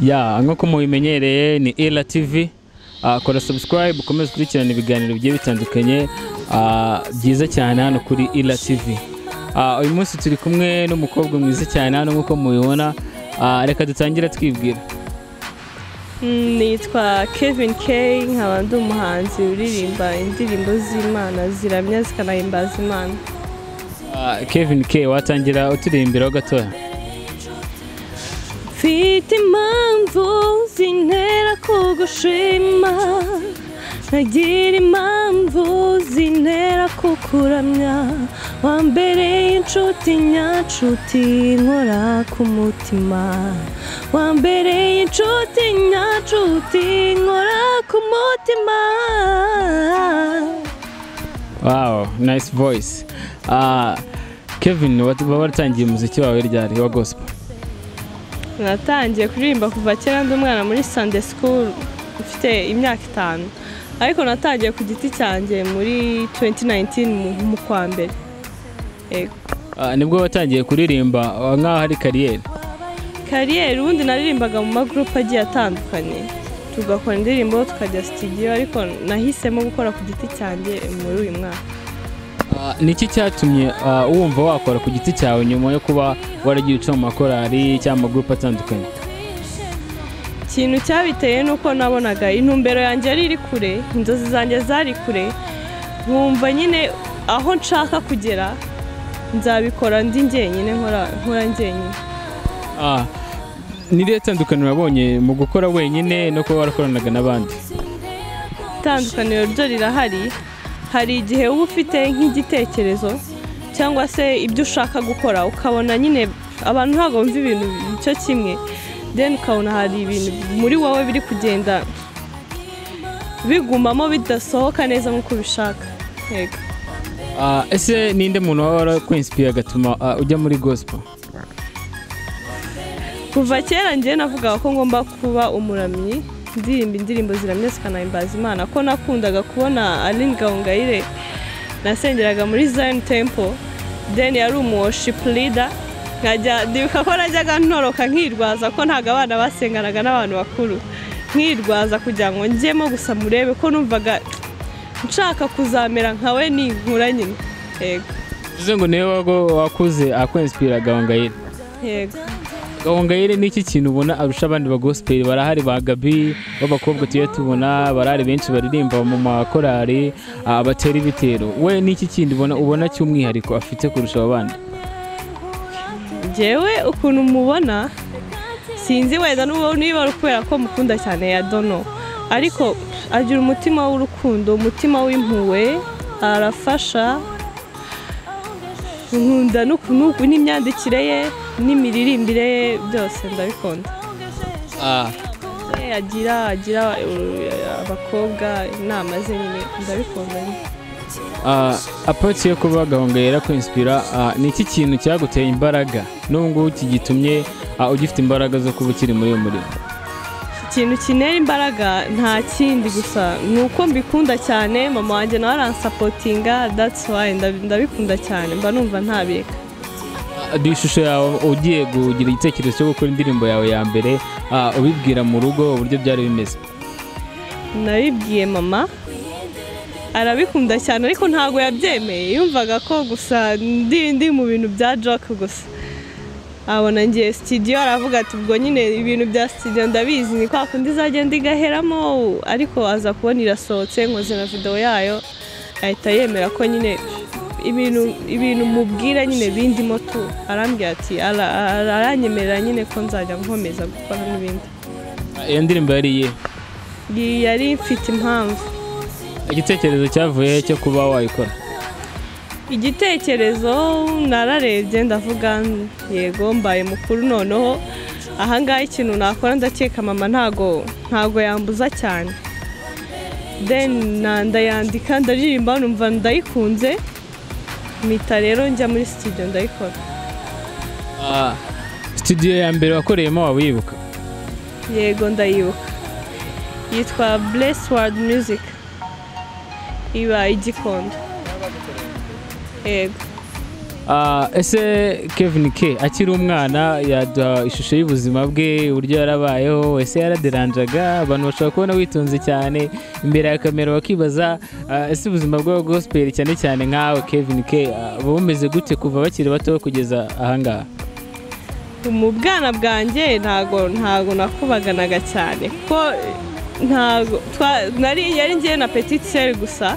Ya nk'uko mubimenyereye ni Ella TV. Kora subscribe ukomeze gukurikirana ibiganiro bigiye bitandukanye byiza cyane hano kuri Ella TV. Uyu munsi turi kumwe n'umukobwa mwiza cyane hano nk'uko mubibona. Reka dutangire twibwira. Nitwa Kevin K, nkaba ndi umuhanzi uririmba indirimbo z'Imana ziramya zikanahimbaza Imana. Kevin K, watangira uturimbiraho gatoya? Mfite impamvu zintera kugushima, nkagira impamvu zintera kukuramya, wambereye inshuti nyanshuti nkora ku mutima, wambereye inshuti nyanshuti nkora ku mutima. Wow, nice voice. Kevin, waratangiye umuziki wawe ryari wa gospel? Natangiye kuririmba kuva kera ndi umwana muri Sunday School ufite imyaka 5, ariko natangiye ku giti cyanjye muri 2019 mu kwa mbere. Nibwo watangiye kuririmba nk'aho hari kariyeri? Ubundi naririmbaga mu magroup agiye atandukanye, tugakora indirimbo tukajya studio, ariko nahisemo gukora ku giti cyanjye muri uyu mwaka. Niki cyatumye wumva wakora ku giti cyawe nyuma yo kuba waragiye uca mu makorari cyangwa group atandukanye? Ikintu cyabiteye nuko nabonaga intumbero yanjye ari iri kure, inzozi zanjye zari kure, nkumva nyine aho nshaka kugera nzabikora ndi njyenyine, nkora njyenyine. Ni rero tandukaniro wabonye mu gukora wenyine no kuba warakoranaga n'abandi? Tandukaniro ryo rirahari. Hari igihe uba ufite nk'igitekerezo cyangwa se ibyo ushaka gukora, ukabona nyine abantu ntabwo bumva ibintu cyo kimwe, then ukabona hari ibintu muri wowe biri kugenda bigumamo bidasohoka neza nk'uko ubishaka. Yego. Ese ninde muntu waba warakwinspire agatuma ujya muri gospel? Kuva kera njye navuga ko ngomba kuba umuramyi, ndirimba indirimbo ziramya zikanahimbaza Imana, ko nakundaga kubona Aline Gahongayire, nasengeraga muri Zion Temple, then yari worship leader, ndibuka ko najyaga ntoroka nkirwaza ko ntago abana basenganaga n'abantu bakuru, nkirwaza kugira ngo njyemo gusa murebe, ko numvaga nshaka kuzamera nkawe ninkura nyine. Yego. Uvuze ngo niwe wakuze akwinspira Gahongayire? Yego. Gahongayire ni iki kintu ubona arusha abandi ba gospel? Barahari ba Gabi b'abakobwa tuye tubona, barahari benshi baririmba mu makorari abatera ibitero. We ni iki kindi ubona cy'umwihariko afite kurusha abandi? Jewe ukuntu mubona sinzi wenda niba kubera ko mukunda cyane ya Dono, ariko agira umutima w'urukundo, umutima w'impuhwe, arafasha, nkunda n'ukuntu n'imyandikire ye n'imiririmbire ye byose ndabikunda. Agira abakobwa inama ze nyine ndabikunda. Apart yo kuba Gahongayire kwinspira, ni iki kintu cyaguteye imbaraga n'ubwo kigitumye ugifite imbaraga zo kuba ukiri muri uyu murimo? Ikintu kinera imbaraga nta kindi gusa nuko mbikunda cyane, mama wanjye nawe aransapotinga, that's why ndabikunda cyane, mba numva ntabireka. Ishusho yawe ugiye kugira igitekerezo cyo gukora indirimbo yawe ya mbere, ubibwira mu rugo uburyo byari bimeze? Nabibwiye mama, arabikunda cyane ariko ntago yabyemeye, yumvaga ko gusa ndi mu bintu bya joke gusa. Abona ngiye studio, aravuga ati ubwo nyine ibintu bya studio ndabizi ni kwa kundi zagenda igaheramo, ariko aza kubona irasohotse nkoze na video yayo, ahita yemera ko nyine ibintu mubwira nyine bindimo tu, arambwira ati aranyemerera nyine ko nzajya nkomeza gukora n'ibindi. Iyo ndirimbo yari mfite impamvu. Igitekerezo cyavuye cyo kuba wayikora? Igitekerezo nararebye ndavuga yego mbaye mukuru noneho ahangaha ikintu nakora ndakeka mama ntago yambuza cyane, then ndayandika ndaririmba numva ndayikunze, mpita rero njya muri studio ndayikora. Studio ya mbere wakoreyemo waba wibuka? Yego ndayibuka, yitwa Bless World Music, iba i Gikondo. Yego. ese Kevin K akiri umwana yaduha ishusho y'ubuzima bwe uburyo yarabayeho, ese yaraderanjaga? Abantu bashobora kubona witonze cyane imbere ya kamera bakibaza ese ubuzima bwa gospel cyane cyane nkawe Kevin K bumeze gute kuva bakiri bato kugeza ahangaha? Mu bwana bwanjye ntago nakubaganaga cyane ko yari ngiye na petite sœur gusa,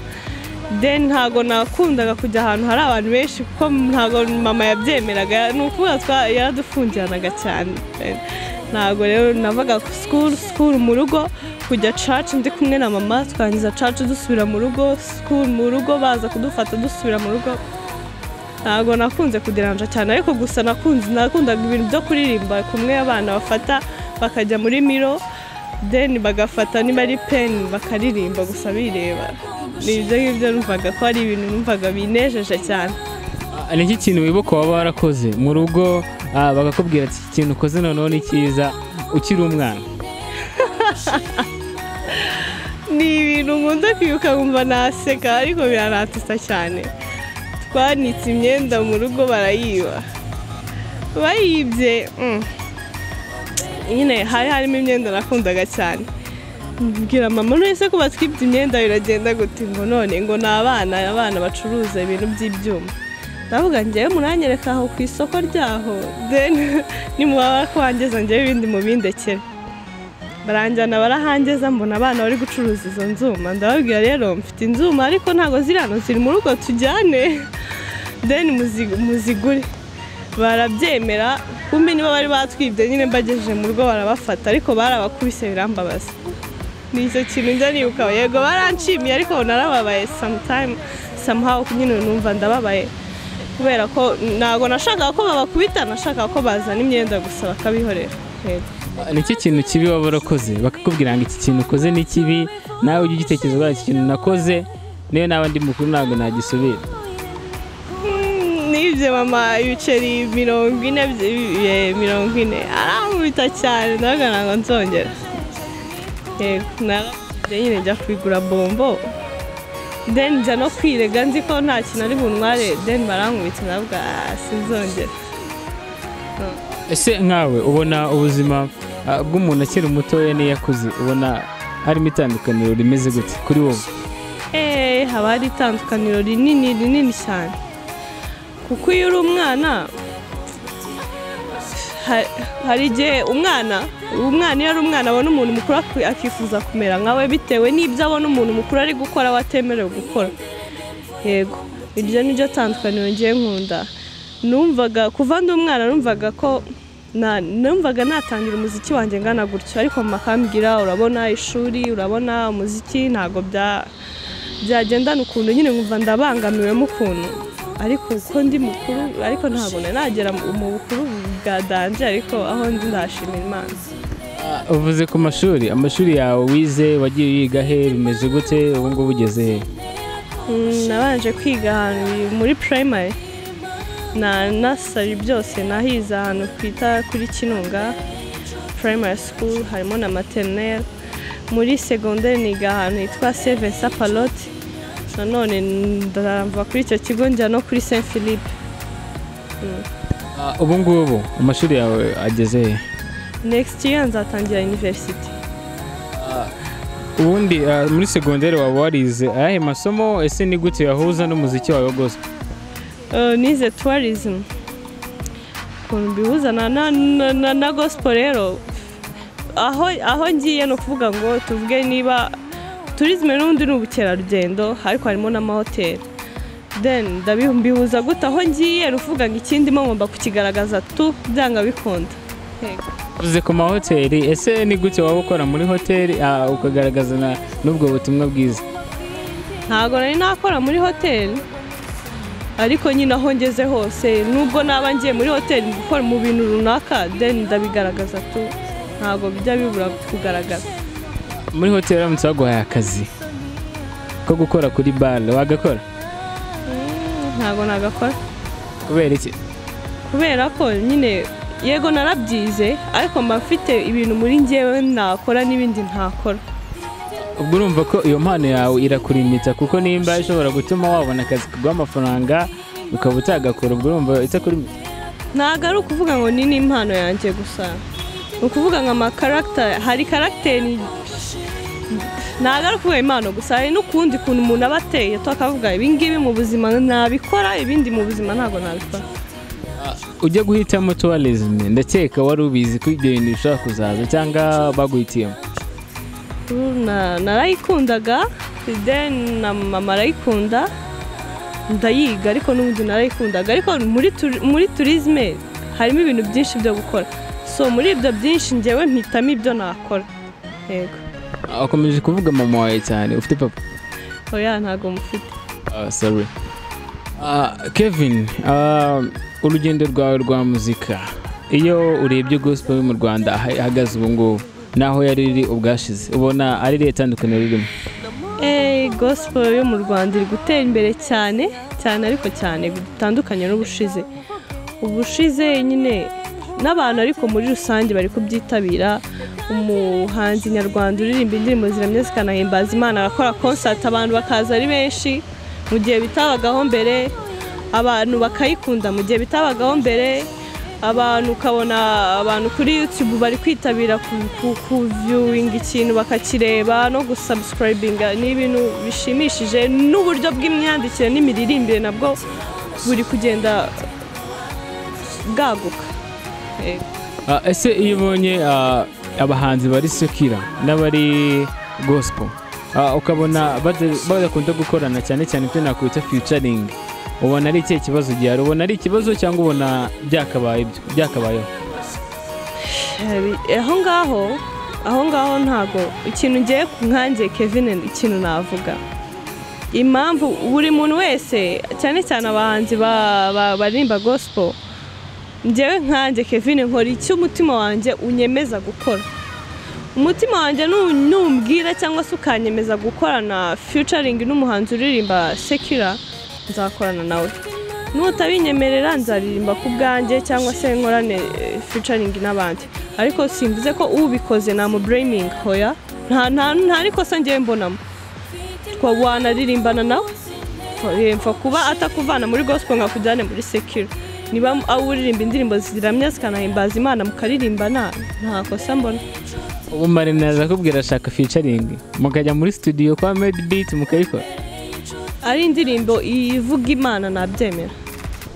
then ntago nakundaga kujya ahantu hari abantu benshi kuko ntago mama yabyemeraga, ni ukuvuga yaradufungiranaga cyane. Ntago rero navaga school mu rugo, kujya church ndi kumwe na mama, twangiza church dusubira mu rugo, school mu rugo baza kudufata dusubira mu rugo. Ntago nakunze kuderanja cyane, ariko gusa nakundaga ibintu byo kuririmba kumwe abana bafata bakajya muri miro, then bagafata niba ari pen bakaririmba gusa bireba. Nibyo ngibyo numvaga ko ari ibintu numvaga binejeje cyane. Ni iki kintu wibuka waba warakoze mu rugo bagakubwira ati iki kintu ukoze noneho ni cyiza ukiri umwana? Ni ibintu nkunda kwibuka nkumva naseka, ariko biranatisa cyane. Twanitse imyenda mu rugo barayiba, bayibye nyine hari harimo imyenda nakundaga cyane. Mbwira mama nese ko batwibye imyenda biragenda gute? Ngo none ngo ni abana bacuruza ibintu by'ibyuma. Ndavuga njyewe muranyereka aho ku isoko ryaho, then nimubaba kwangeza njyewe ibindi mu bindekere. Baranjyana barahangeza, mbona abana bari gucuruza izo nzuma. Ndababwira rero mfite inzuma ariko ntago zirano ziri mu rugo tujyane, then muzigure. Barabyemera, kumbe niba bari batwibye nyine mbagejeje mu rugo barabafata, ariko barabakubise birambabaza. Nicyo kintu njya nibuka. Yego baranshimiye ariko narababaye somehow nyine numva ndababaye, kubera ko ntago nashakaga ko babakubita, nashakaga ko bazana imyenda gusa bakabihorera. Ni iki kintu kibi waba warakoze bakakubwira ngo iki kintu ukoze ni kibi, nawe ujye ugitekereza ko iki kintu nakoze niyo naba ndi mukuru ntabwo nagisubira? Nibyo mama ibiceri 40 arankubita cyane, ndavuga ntabwo nzongera. Nyine njya kwigura bombo, then njya no kwirega nzi ko nta kintu ari buntware, then barankubita ndavuga sinzongera. Ese nkawe ubona ubuzima bw'umuntu akiri mutoya n'iyakuze, ubona harimo itandukaniro rimeze gute kuri wowe? Haba hari itandukaniro rinini cyane, kuko iyo uri umwana hari igihe umwana iyo ari umwana abona umuntu mukuru akifuza kumera nkawe bitewe n'ibyo abona umuntu mukuru ari gukora watemerewe gukora. Yego iryo ni ryo tandukaniro ngiye nkunda. Numvaga kuva ndi umwana numvaga natangira umuziki wanjye ngana gutyo, ariko mama akambwira urabona ishuri, urabona umuziki ntago byagendana ukuntu, nyine nkumva ndabangamiwemo ukuntu, ariko uko ndi mukuru ariko ntabwo nagera mu bukuru bwa danje, ariko aho ndi ndashimira Imana. Uvuze ku amashuri yawe wize wagiye yiga he, bimeze gute ubu ngubu ugeze he? Nabanje kwiga ahantu muri primary na nursery, byose nahize ahantu twita kuri Kinunga primary school, harimo na maternelle. Muri secondaire niga ahantu hitwa Seven Sapalote, nanone ndava kuri icyo kigo njya no kuri Saint Philippe. Ubu ngubu amashuri yawe ageze he? Next year nzatangira university. Ubundi muri secondaire waba warize ayahe masomo, ese ni gute yahuza n'umuziki wawe gospel? Nize tourism, ukuntu bihuza na gospel. Rero aho ngiye no kuvuga ngo tuvuge niba tourism n'undi n'ubukerarugendo, ariko harimo n'amahoteli, then ndabimbihuza gute aho ngiye ruvuga ngo ikindi ngomba kukigaragaza byanga bikunda. Uze ku mahoteli, ese ni gute waba ukora muri hoteli ukagaragaza n'ubwo butumwa bwiza? Ntago nari nakora muri hoteli, ariko nyine aho ngeze hose nubwo naba ngiye muri hoteli gukora mu bintu runaka, then ndabigaragaza ntago bijya bibura kugaragaza. Muri hoteli uramutse waguhaye akazi ko gukora kuri bar wagakora? Ntago nagakora. Kubera iki? Kubera ko nyine yego narabyize, ariko mba mfite ibintu muri njyewe nakora n'ibindi ntakora. Ubwo urumva ko iyo mpano yawe irakurimita, kuko nimba ishobora gutuma wabona akazi kaguha amafaranga ukaba utagakora ubwo urumva itakuri ntabwo ari ukuvuga ngo ni n'impano yanjye gusa ni ukuvuga ngo amakaragita hari karagiteri ntabwo ari ukuvuga impano gusa hari n'ukundi kuntu umuntu aba ateye tukavuga ibingibi mu buzima nabikora ibindi mu buzima ntabwo nabikora. ujya guhitamo tourism ndakeka wari ubizi ko ibyo bintu bishobora kuzaza cyangwa baguhitiyemo? narayikundaga then na mama arayikunda ndayiga ariko n'ubundi narayikundaga ariko muri tourisme harimo ibintu byinshi byo gukora so muri ibyo byinshi njyewe mpitamo ibyo nakora. Yego. Wakomeje kuvuga mama wawe cyane, ufite papa? Oya ntago mufite. Sorry. Kevin, urugendo rwawe rwa muzika iyo urebye gospel mu Rwanda ahagaze ubu ngubu naho yari iri ubwashize ubona ari iri itandukaniro ririmo? Gospel yo mu Rwanda iri gutera imbere cyane ariko cyane bitandukanye n'ubushize. Ubushize nyine n'abantu ariko muri rusange bari kubyitabira. Umuhanzi nyarwanda uririmba indirimbo ziramye zikanahimbaza Imana akora concert abantu bakaza ari benshi mu gihe bitabagaho mbere, abantu bakayikunda mu gihe bitabagaho mbere, abantu ukabona abantu kuri YouTube bari kwitabira ku viewing ikintu bakakireba no gusubscribinga n'ibintu bishimishije n'uburyo bw'imyandikire n'imiririmbire nabwo buri kugenda bwaguka. Ese iyo ubonye abahanzi bari sekira n'abari gospel ukabona badakunda gukorana cyane cyane ibyo nakwita featuring, ubona ari ikihe kibazo gihari? Ubona ari ikibazo cyangwa ubona byakabayeho? aho ngaho ntago ikintu ngiye nkanjye Kevin ikintu navuga impamvu buri muntu wese cyane cyane abahanzi barimba gospel njyewe nkanjye Kevin nkora icyo umutima wanjye unyemeza gukora. Umutima wanjye numbwira cyangwa se ukanyemeza gukorana featuring n'umuhanzi uririmba sekira nzakorana nawe, nutabinyemerera nzaririmba ku bwanjye cyangwa se nkorane featuring n'abandi, ariko simvuze ko ubikoze namu blaming. Hoya nta ariko se ngiye mbonamo twanaririmbana nawe mfa kuba atakuvana muri gospel nkakujyane muri sekira. Niba awuririmba indirimbo ziramye zikanahimbaza Imana mukaririmbana nta kosa mbona. Ubu Marina azakubwira ashaka featuring mukajya muri studio kwa Made Beat mukayikora? Ari indirimbo ivuga Imana nabyemera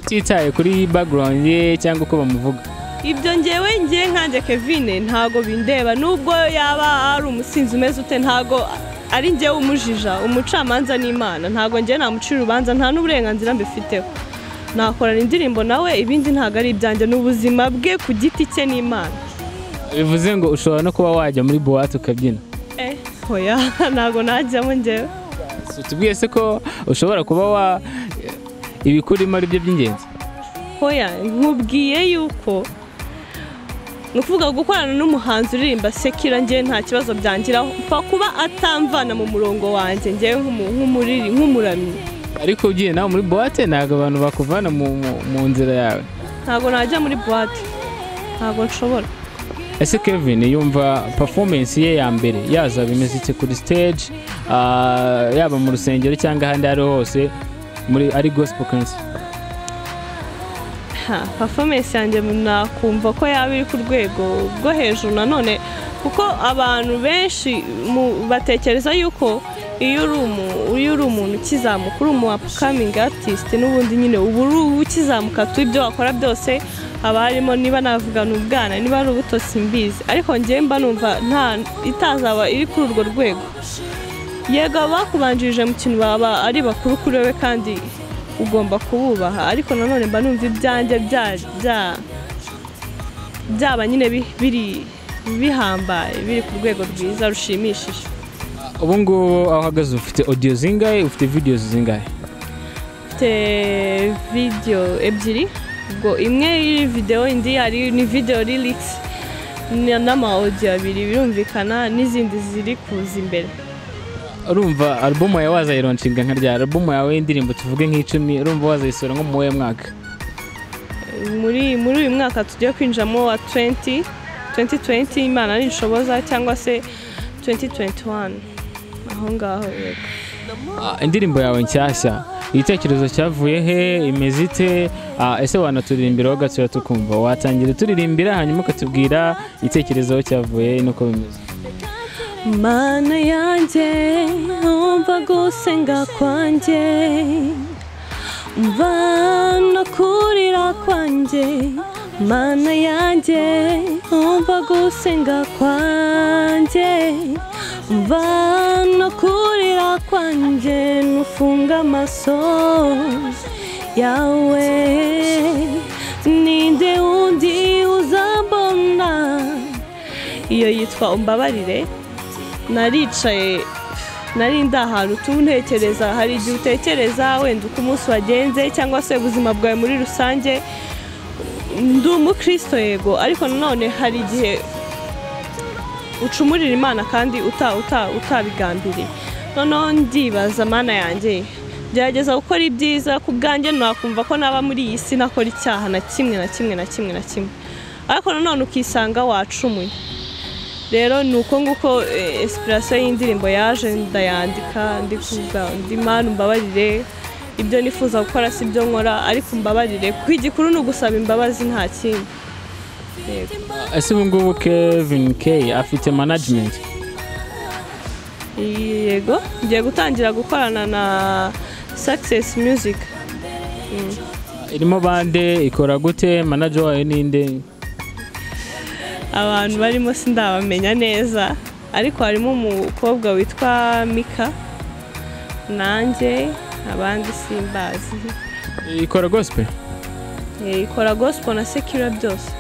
titaye kuri background ye cyangwa uko bamuvuga. Ibyo ngiye nkanjye Kevin ntago bindeba, nubwo yaba ari umusinzi umeze ute ntago ari ngiye umujija. Umucamanza n'Imana ntago ngiye namucira urubanza, nta n'uburenganzira mbifiteho. Nakorana indirimbo nawe ibindi ntago ari ibyanjye n'ubuzima bwe ku giti cye n'Imana. Bivuze ngo ushobora no kuba wajya muri boîte ukabyina? Hoya ntago najyamo njyewe. Tubwiye se ko ushobora kuba ibikurimo ari byo by'ingenzi? Hoya nkubwiye yuko nukuvuga gukorana n'umuhanzi uririmba sekira njye nta kibazo byangiraho mfa kuba atamvana mu murongo wanjye njye nk'umuramyi. Ariko ugiye nawe muri boîte ntago abantu bakuvana mu nzira yawe? Ntago najya muri boîte, ntago nshobora. Ese Kevin yumva performance ye ya mbere yaza bimeze iki kuri stage, yaba mu rusengero cyangwa ahandi ari hose muri ari gospel concert? Performance yanjye nakumva ko yaba iri ku rwego rwo hejuru nanone, kuko abantu benshi batekereza yuko iyo uri umuntu ukizamuka uri umu upcoming artist n'ubundi nyine ubu ukizamuka tu ibyo wakora byose haba harimo niba navuga n'ubwana niba ari ubuto simbizi, ariko njye mba numva nta itazaba iri kuri urwo rwego. Yego bakubanjirije mu kintu baba ari bakuru kuri wewe kandi ugomba kububaha, ariko nanone mba numva ibyanjye byaba nyine biri bihambaye biri ku rwego rwiza rushimishije. Ubu ngubu aho uhagaze ufite audio zingahe, ufite videos zingahe? Mfite video ebyiri, ubwo imwe iri video indi ni video lyrics n'ama audio abiri birumvikana n'izindi ziri kuza imbere. Urumva album yawe wazayironcinga nka rya album yawe y'indirimbo tuvuge nk'icumi, urumva wazayisora nko mu muwe mwaka? Muri uyu mwaka tugiye kwinjamo wa 2020 Imana nishoboza cyangwa se 2021 aho ngaho. Yego. Indirimbo yawe nshyashya igitekerezo cyavuye he, imeze ite, ese wanaturirimbiraho gatoya tukumva, watangira turirimbira hanyuma ukatubwira igitekerezo cyavuye nuko bimeze. Mana yanjye umva gusenga kwanjye, umva no kurira kwanjye. Mana yanjye umva gusenga kwanjye, umva no kurira kwanjye, nufunga amaso yawe. Ninde undi uzambona? Iyo yitwa Umbabarire. Naricaye nari ndahantu tuntekereza, hari igihe utekereza wenda uko umunsi wagenze cyangwa se ubuzima bwawe muri rusange. Ndi umukristo yego, ariko nanone hari igihe ucumurira Imana kandi utabigambiriye. Noneho ndibaza, Mana yanjye gerageza gukora ibyiza ku bwanjye, nakumva ko naba muri iyi si nakora icyaha na kimwe, ariko nanone ukisanga wacumuye. Rero nuko nguko inspiration y'indirimbo yaje, ndayandika ndi kuvuga ndi Mana umbabarire, ibyo nifuza gukora si byo nkora, ariko umbabarire. Kwigikuru no gusaba imbabazi nta kindi. Yego. Ese ubu ngubu Kevin K afite management? Yego, ngiye gutangira gukorana na Success Music. Irimo bande, ikora gute, manager wayo ninde? Abantu barimo sindabamenya neza, ariko harimo umukobwa witwa Mika, nanjye abandi simbazi. Ikora gospel? Ikora gospel na secular byose.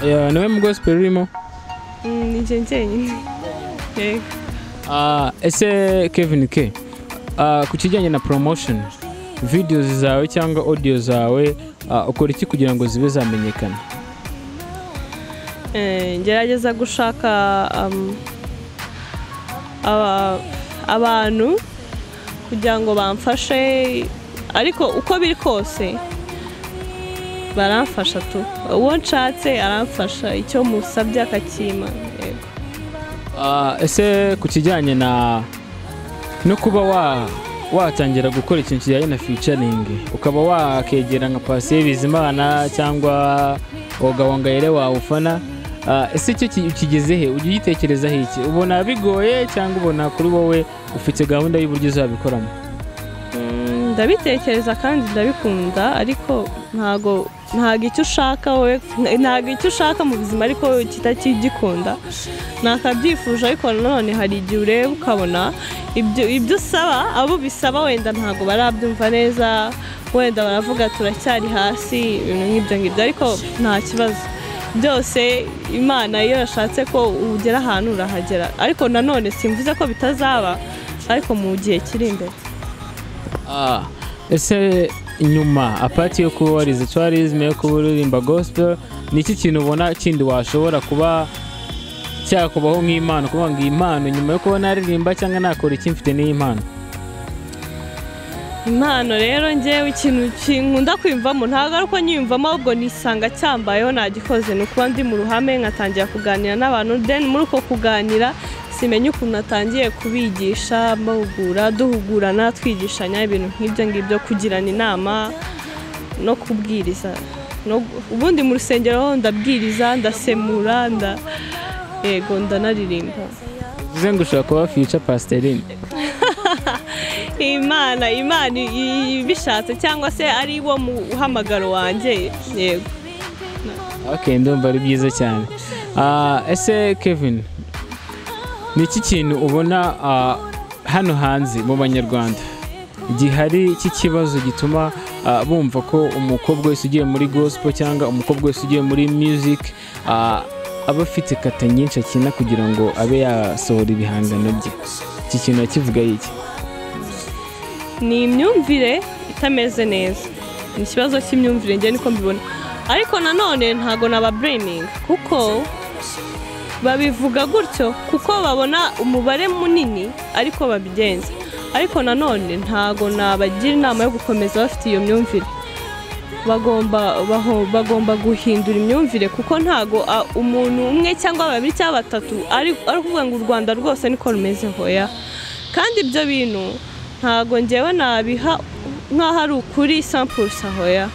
Nawe mu gospel urimo? Nije njyenyine. Ese Kevin K, ku kijyanye na promotion, videos zawe cyangwa audio zawe, ukora iki kugira ngo zibe zamenyekana? Ngerageza gushaka abantu kugira ngo bamfashe, ariko uko biri kose baramfasha tu. Uwo nshatse aramfasha, icyo musabye akakima. Yego. Ese ku kijyanye no kuba watangira gukora ikintu kijyanye na featuring, ukaba wakegera nka Patient Bizimana cyangwa Gahongayire wawe ufana, ese icyo ukigeze he? Ujye uyitekerezaho iki? Ubona bigoye cyangwa ubona kuri wowe ufite gahunda y'uburyo uzabikoramo? Ndabitekereza kandi ndabikunda, ariko ntago icyo ushaka wowe, ntago icyo ushaka mu buzima ariko kitakigikunda. Nakabyifuje, ariko nanone hari igihe ureba ukabona ibyo usaba, abo bisaba wenda ntago barabyumva neza, wenda baravuga turacyari hasi, ibintu nk'ibyo, ariko nta kibazo. Byose Imana iyo yashatse ko ugera ahantu urahagera, ariko nanone simvuze ko bitazaba, ariko mu gihe kiri imbere. Ese nyuma apati yo kuba warize tourism, yo kuba uririmba gospel, ni iki kintu ubona kindi washobora kuba cyakubaho nk'impano, kuvuga ngo impano nyuma yo kuba naririmba cyangwa nakora iki mfite n'iyi mpano? Impano rero njyewe ikintu nkunda kwiyumvamo, ntabwo ari uko nyiyumvamo, ahubwo nisanga cyambayeho nagikoze. Ni ukuba ndi mu ruhame nkatangira kuganira n'abantu, then muri uko kuganira simenye ukuntu natangiye kubigisha, duhugurana, twigishanya ibintu nk'ibyo ngibyo, kugirana inama no kubwiriza. Ubundi mu rusengero ndabwiriza, ndasemura, yego ndanaririmba. Bivuze ngo ushobora kuba future pastorine? Imana ibishatse cyangwa se ari wo muhamagaro wanjye. Yego. Okay, ndumva ari byiza cyane. Ese Kevin, ni iki kintu ubona hano hanze mu Banyarwanda gihari iki kibazo gituma bumva ko umukobwa wese ugiye muri gospel cyangwa umukobwa wese ugiye muri music aba afite kata nyinshi akina kugira ngo abe yasohora ibihangano bye? Iki kintu kivuga iki? Ni imyumvire itameze neza. Ni ikibazo cy'imyumvire njye niko mbibona, ariko nanone ntago nabablaming kuko babivuga gutyo kuko babona umubare munini ariko babigenza, ariko nanone ntago nabagira inama yo gukomeza bafite iyo myumvire. Bagomba guhindura imyumvire kuko ntago umuntu umwe cyangwa babiri cyangwa batatu ari kuvuga ngo u Rwanda rwose niko rumeze hoya. Kandi ibyo bintu ntago njyewe nabiha nk'aho ari ukuri 100% hoya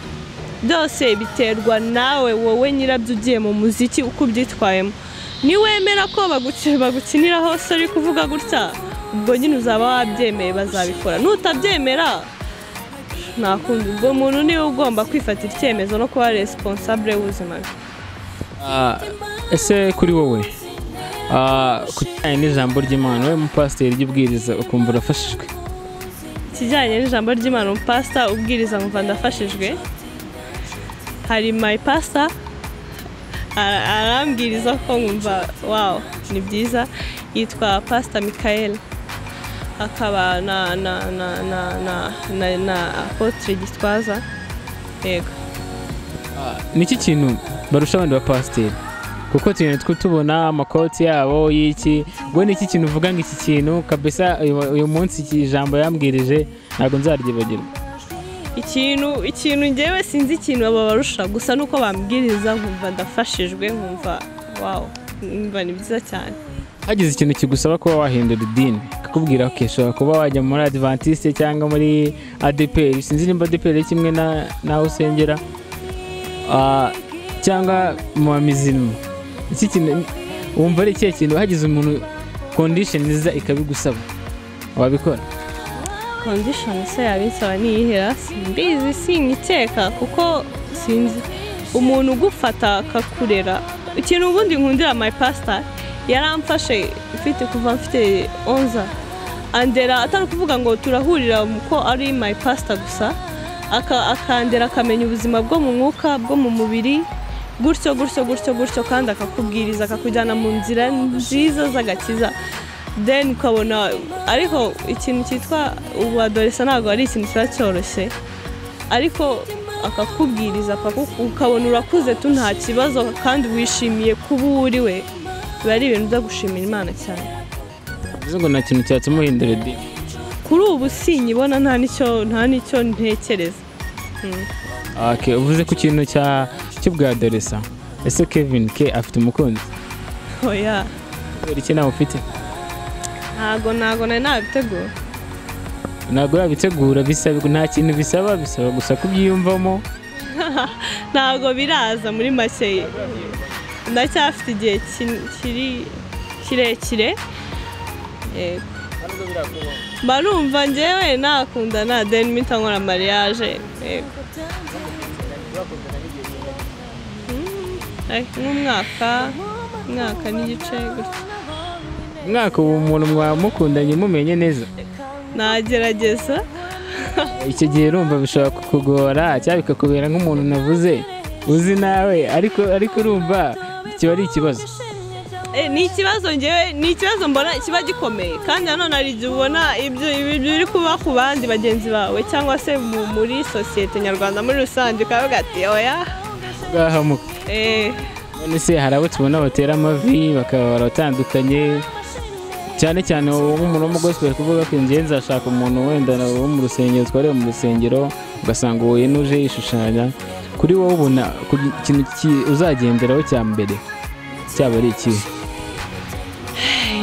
byose biterwa nawe wowe nyirabyo ugiye mu muziki uko ubyitwayemo niwemera ko bagukinira hose ari kuvuga gutya ubwo nyine uzaba wabyemeye bazabikora nutabyemera nakundi ubwo muntu niwe ugomba kwifatira icyemezo no kuba responsable w'ubuzima bwe. Ese kuri wowe kujyanye n'ijambo ry'Imana wowe umupasiteri ry'ubwiriza ukumva urafashijwe? Kijyanye n'ijambo ry'Imana umupasita ubwiriza nkumva ndafashijwe. Hari my pastor arambwiriza ko nkumva wow ni byiza yitwa Pastor Michael akaba na Apotre Gitwaza. Yego. Niki kintu barusha abandi ba pasiteri kuko tubona amakoti yabo y'iki ngo niki kintu uvuga ngo iki kintu kabisa uyu munsi iki jambo yambwirije ntago nzaryibagirwa? Ikintu ngewe sinzi ikintu babarusha gusa nuko bambwiriza nkumva ndafashijwe nkumva wow nkumva ni byiza cyane. Hagize ikintu kigusaba kuba wahindura idini kakubwira ko ushobora kuba wajya muri Adventiste cyangwa muri ADPR sinzi nimba ADPR kimwe na usengera cyangwa mu mizimo iki kintu wumva ari ikihe kintu hagize umuntu condition iza ikabigusaba wabikora? Condition se yabinsaba niyihera simbizi sinkiteka kuko sinzi umuntu ugufata akakurera ikintu ubundi nkundira my pastor yaramfashe kuva mfite 11 andera atari kuvuga ngo turahurira ko ari my pastor gusa akandera akamenya ubuzima bwo mu mwuka bwo mu mubiri gutyo kandi akakubwiriza akakujyana mu nzira nziza z'agakiza then ukabona ariko ikintu cyitwa ubadoresa ntabwo ari ikintu kiba cyoroshye ariko akakubwiriza ukabona urakuze tu nta kibazo kandi wishimiye kuba uri we biba ari ibintu byo gushimira Imana cyane. Bivuze ngo nta kintu cyatuma uhindura idini? Kuri ubu sinyibona nta nicyo ntekereza. Okay, uvuze ku kintu cy'ubwadoresa ese Kevin K afite umukunzi? Oya. Iki nawe ufite? Ntago nabitegura. Ntago yabitegura bisaba nta kintu bisaba gusa kubyiyumvamo. Ntago biraza muri make ndacyafite igihe kirekire. Barumva njyewe nakundana then mpita nkora mariage. Nk'umwaka n'igice gutya. Mwaka umuntu mwamukundanye mumenye neza? Nagerageza. Icyo gihe urumva bishobora kukugora cyangwa bikakubera nk'umuntu navuze uzi nawe ariko urumva kiba ari ikibazo? Ni ikibazo mbona kiba gikomeye kandi nanone ari igihe ubona ibyo biri kuba ku bandi bagenzi bawe cyangwa se muri sosiyete nyarwanda muri rusange ukavuga ati oya gahamuka. None se hari abo tubona batera amavi bakaba baratandukanye cyane nk'umuntu wo mu gospel kuvuga ko ingenzi ashaka umuntu wenda wo mu rusengero twari mu rusengero ugasanga uwo yenuje yishushanya kuri wowe ubona ikintu uzagenderaho cya mbere cyaba ari iki?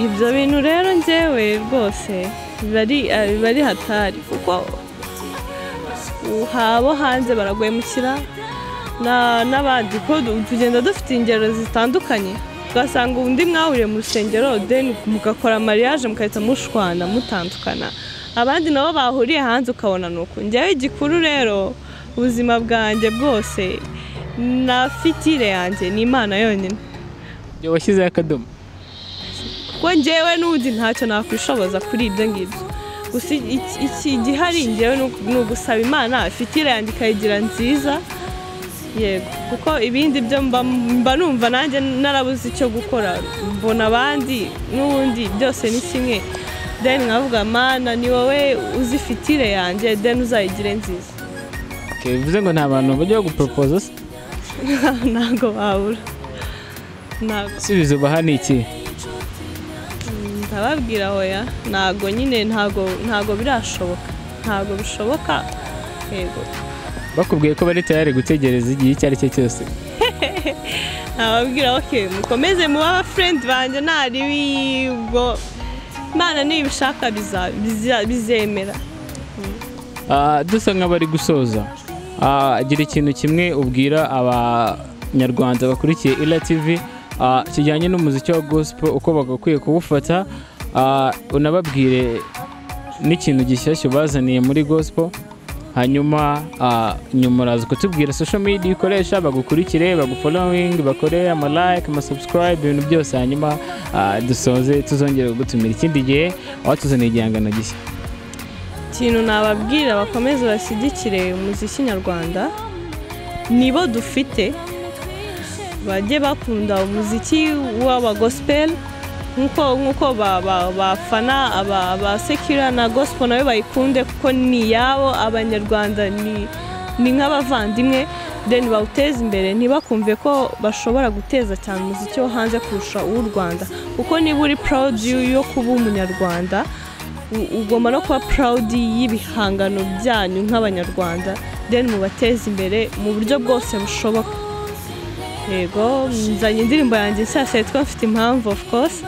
Ibyo bintu rero njyewe rwose bari hatari kuko habo hanze baragwemukira n'abandi ko tugenda dufite ingero zitandukanye ugasanga undi mwahuriye mu rusengero then mugakora mariage mukahita mushwana mutandukana abandi nabo bahuriye hanze ukabona nuko njyewe igikuru rero ubuzima bwanjye bwose na fitire yanjye ni Imana yonyine. Yo washyizeho akadomo? Kuko njyewe n'undi ntacyo nakwishoboza kuri ibyo ngibyo gusa iki gihari njyewe ni ugusaba Imana fitire yanjye ikayigira nziza. Yego kuko ibindi byo mba numva nanjye narabuze icyo gukora mbona abandi n'ubundi byose ni kimwe then nkavuga Mana ni wowe uzi fitire yanjye then uzayigire nziza. Okay, bivuze ngo nta bantu bajya gupropose se? Ntago babura. Subizo bahani iki? Ndababwira hoya ntago nyine ntago birashoboka ntago bishoboka. Yego. Bakubwiye ko bari tayari gutegereza igihe icyo ari cyo cyose? Nababwira okay mukomeze muba friend banje ntari ubwo Imana nibishaka bizemera. dusa nk'abari gusoza, gira ikintu kimwe ubwira abanyarwanda bakurikiye Ila TV kijyanye n'umuziki wa gospel uko bagakwiye kuwufata, unababwire n'ikintu gishyashya bazaniye muri gospel, hanyuma nyuma uraza kutubwira social media ukoresha, bagukurikire, bagufollowing, bakore ama like, ama subscribe, ibintu byose, hanyuma dusoze tuzongera gutumira ikindi gihe watuzaniye igihangano gishya. Ikintu nababwira bakomeze bashyigikire umuziki nyarwanda, nibo dufite, bajye bakunda umuziki w'aba gospel nkuko bafana aba secular na gospel nayo bayikunde kuko ni yabo. Abanyarwanda ni nk'abavandimwe, then bawuteza imbere, ntibakumve ko bashobora guteza cyane umuziki wo hanze kurusha uw'u Rwanda, kuko niba uri proud yo kuba umunyarwanda ugomba no kuba proud y'ibihangano byanyu nk'abanyarwanda, then mubateze imbere mu buryo bwose bushoboka. Yego, nzanye indirimbo yanjye nshyashya yitwa Mfite Impamvu, of course.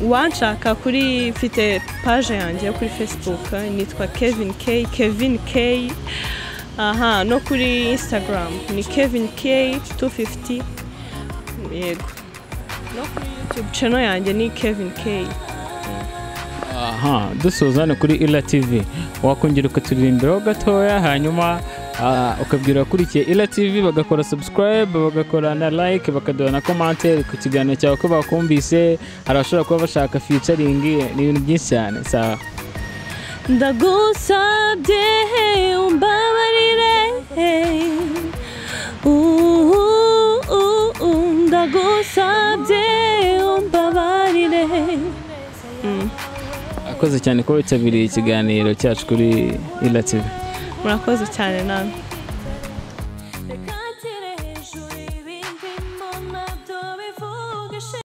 Wanshaka kuri, mfite page yanjye yo kuri Facebook nitwa Kevin K. No kuri Instagram ni Kevin K 250. Yego, no kuri YouTube channel yanjye ni Kevin K. Dusozane kuri Ila TV, wakongera ukaturirimbiraho gatoya, hanyuma ukabwira abakurikiye Ila TV bagakora subscribe, bagakora na like, bakaduha na commentaire ku kiganiro cyawe ko bakumvise. Hari abashobora kuba bashaka featuring, ni ibintu byinshi cyane. Sawa, ndagusabye umbabarire, ndagusabye umbabarire. Akoze cyane ko witabiriye ikiganiro cyacu kuri Ila TV. Murakoze cyane namwe.